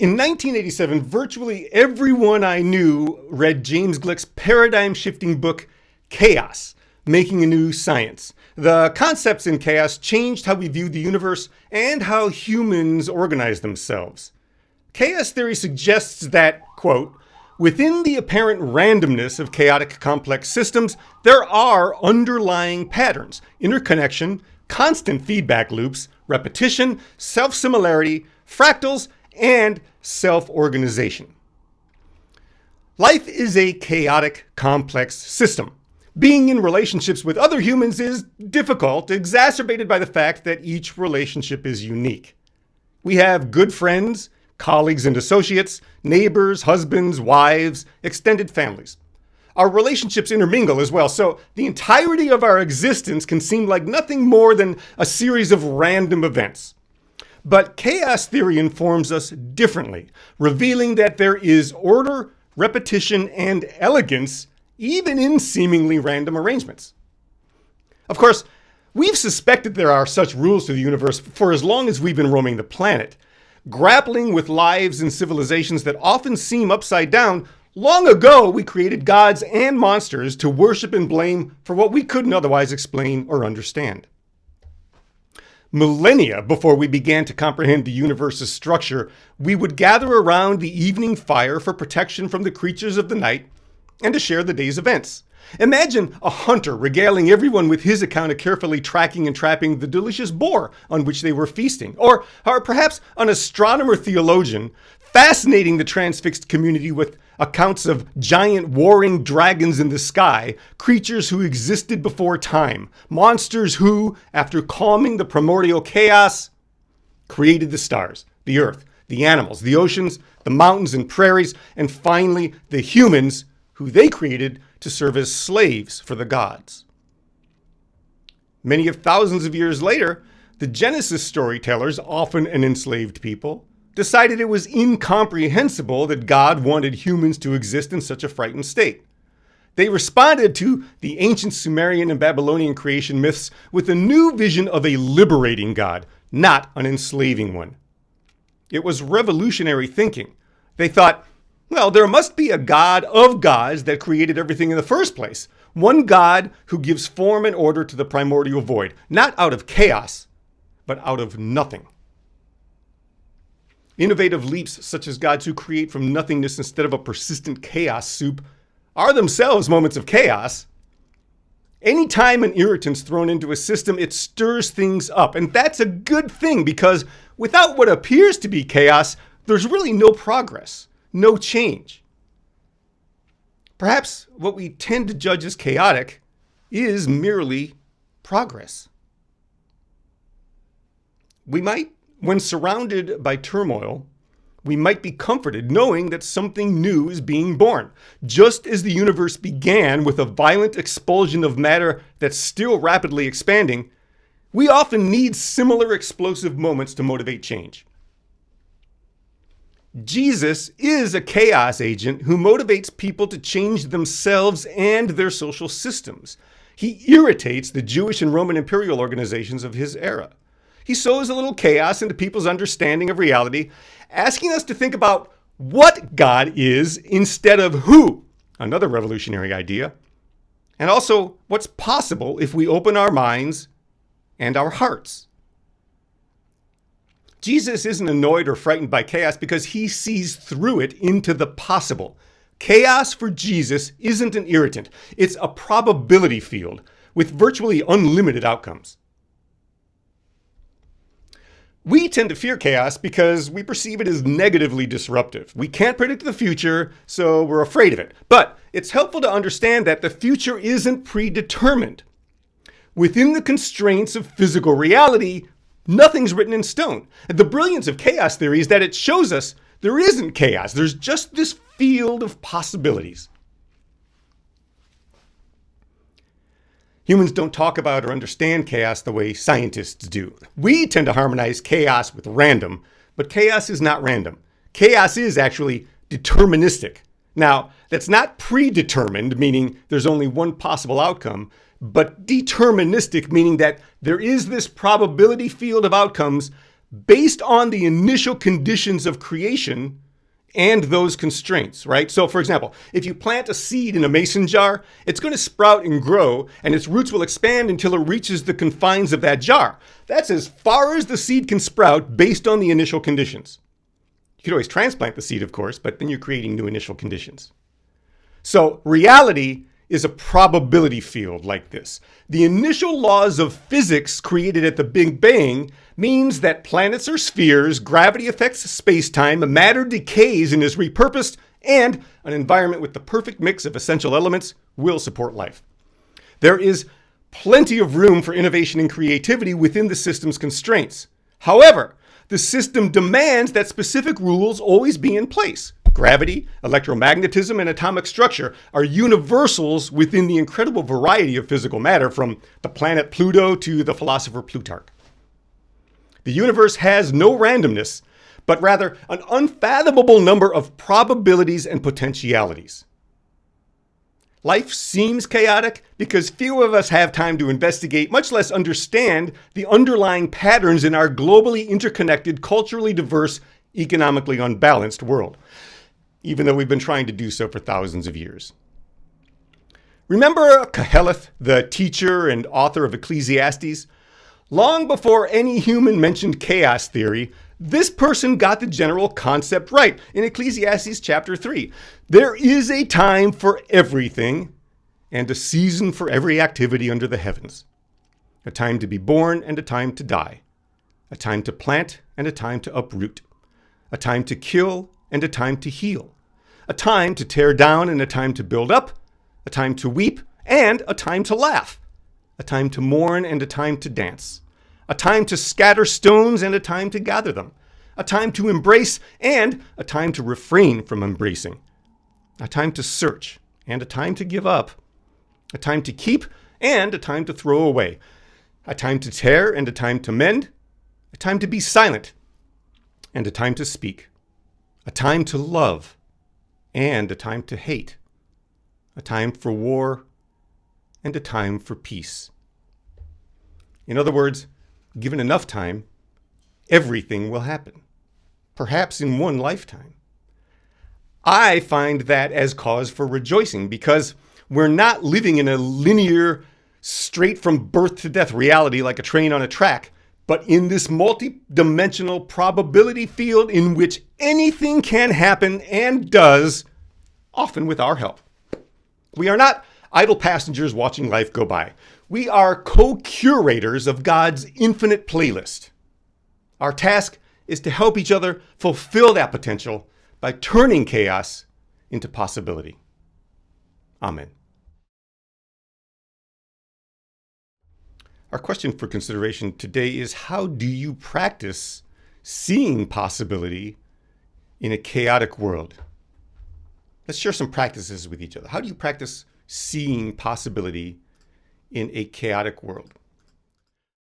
In 1987, virtually everyone I knew read James Gleick's paradigm-shifting book, Chaos, Making a New Science. The concepts in Chaos changed how we view the universe and how humans organize themselves. Chaos theory suggests that, quote, within the apparent randomness of chaotic complex systems, there are underlying patterns, interconnection, constant feedback loops, repetition, self-similarity, fractals, and self-organization. Life is a chaotic, complex system. Being in relationships with other humans is difficult, exacerbated by the fact that each relationship is unique. We have good friends, colleagues and associates, neighbors, husbands, wives, extended families. Our relationships intermingle as well, so the entirety of our existence can seem like nothing more than a series of random events. But chaos theory informs us differently, revealing that there is order, repetition, and elegance even in seemingly random arrangements. Of course, we've suspected there are such rules to the universe for as long as we've been roaming the planet. Grappling with lives and civilizations that often seem upside down, long ago we created gods and monsters to worship and blame for what we couldn't otherwise explain or understand. Millennia before we began to comprehend the universe's structure, we would gather around the evening fire for protection from the creatures of the night and to share the day's events. Imagine a hunter regaling everyone with his account of carefully tracking and trapping the delicious boar on which they were feasting. Or perhaps an astronomer theologian fascinating the transfixed community with accounts of giant warring dragons in the sky, creatures who existed before time, monsters who, after calming the primordial chaos, created the stars, the earth, the animals, the oceans, the mountains and prairies, and finally the humans who they created to serve as slaves for the gods. Many of thousands of years later, the Genesis storytellers, often an enslaved people, decided it was incomprehensible that God wanted humans to exist in such a frightened state. They responded to the ancient Sumerian and Babylonian creation myths with a new vision of a liberating God, not an enslaving one. It was revolutionary thinking. They thought, well, there must be a God of gods that created everything in the first place. One God who gives form and order to the primordial void, not out of chaos, but out of nothing. Innovative leaps such as gods who create from nothingness instead of a persistent chaos soup are themselves moments of chaos. Anytime an irritant's thrown into a system, it stirs things up. And that's a good thing because without what appears to be chaos, there's really no progress, no change. Perhaps what we tend to judge as chaotic is merely progress. When surrounded by turmoil, we might be comforted knowing that something new is being born. Just as the universe began with a violent expulsion of matter that's still rapidly expanding, we often need similar explosive moments to motivate change. Jesus is a chaos agent who motivates people to change themselves and their social systems. He irritates the Jewish and Roman imperial organizations of his era. He sows a little chaos into people's understanding of reality, asking us to think about what God is instead of who, another revolutionary idea, and also what's possible if we open our minds and our hearts. Jesus isn't annoyed or frightened by chaos because he sees through it into the possible. Chaos for Jesus isn't an irritant. It's a probability field with virtually unlimited outcomes. We tend to fear chaos because we perceive it as negatively disruptive. We can't predict the future, so we're afraid of it. But it's helpful to understand that the future isn't predetermined. Within the constraints of physical reality, nothing's written in stone. And the brilliance of chaos theory is that it shows us there isn't chaos. There's just this field of possibilities. Humans don't talk about or understand chaos the way scientists do. We tend to harmonize chaos with random, but chaos is not random. Chaos is actually deterministic. Now, that's not predetermined, meaning there's only one possible outcome, but deterministic, meaning that there is this probability field of outcomes based on the initial conditions of creation and those constraints, right? So for example, if you plant a seed in a mason jar, it's going to sprout and grow, and its roots will expand until it reaches the confines of that jar. That's as far as the seed can sprout based on the initial conditions. You could always transplant the seed, of course, but then you're creating new initial conditions. So reality is a probability field like this. The initial laws of physics created at the Big Bang means that planets are spheres, gravity affects space-time, matter decays and is repurposed, and an environment with the perfect mix of essential elements will support life. There is plenty of room for innovation and creativity within the system's constraints. However, the system demands that specific rules always be in place. Gravity, electromagnetism, and atomic structure are universals within the incredible variety of physical matter, from the planet Pluto to the philosopher Plutarch. The universe has no randomness, but rather an unfathomable number of probabilities and potentialities. Life seems chaotic because few of us have time to investigate, much less understand, the underlying patterns in our globally interconnected, culturally diverse, economically unbalanced world, even though we've been trying to do so for thousands of years. Remember Koheleth, the teacher and author of Ecclesiastes? Long before any human mentioned chaos theory, this person got the general concept right in Ecclesiastes chapter 3. There is a time for everything and a season for every activity under the heavens. A time to be born and a time to die. A time to plant and a time to uproot. A time to kill and a time to heal. A time to tear down and a time to build up. A time to weep and a time to laugh. A time to mourn and a time to dance. A time to scatter stones and a time to gather them. A time to embrace and a time to refrain from embracing. A time to search and a time to give up. A time to keep and a time to throw away. A time to tear and a time to mend. A time to be silent and a time to speak. A time to love and a time to hate. A time for war and a time for peace. In other words, given enough time, everything will happen, perhaps in one lifetime. I find that as cause for rejoicing because we're not living in a linear, straight from birth to death reality like a train on a track, but in this multi-dimensional probability field in which anything can happen and does, often with our help. We are not idle passengers watching life go by. We are co-curators of God's infinite playlist. Our task is to help each other fulfill that potential by turning chaos into possibility. Amen. Our question for consideration today is, how do you practice seeing possibility in a chaotic world? Let's share some practices with each other. How do you practice seeing possibility in a chaotic world?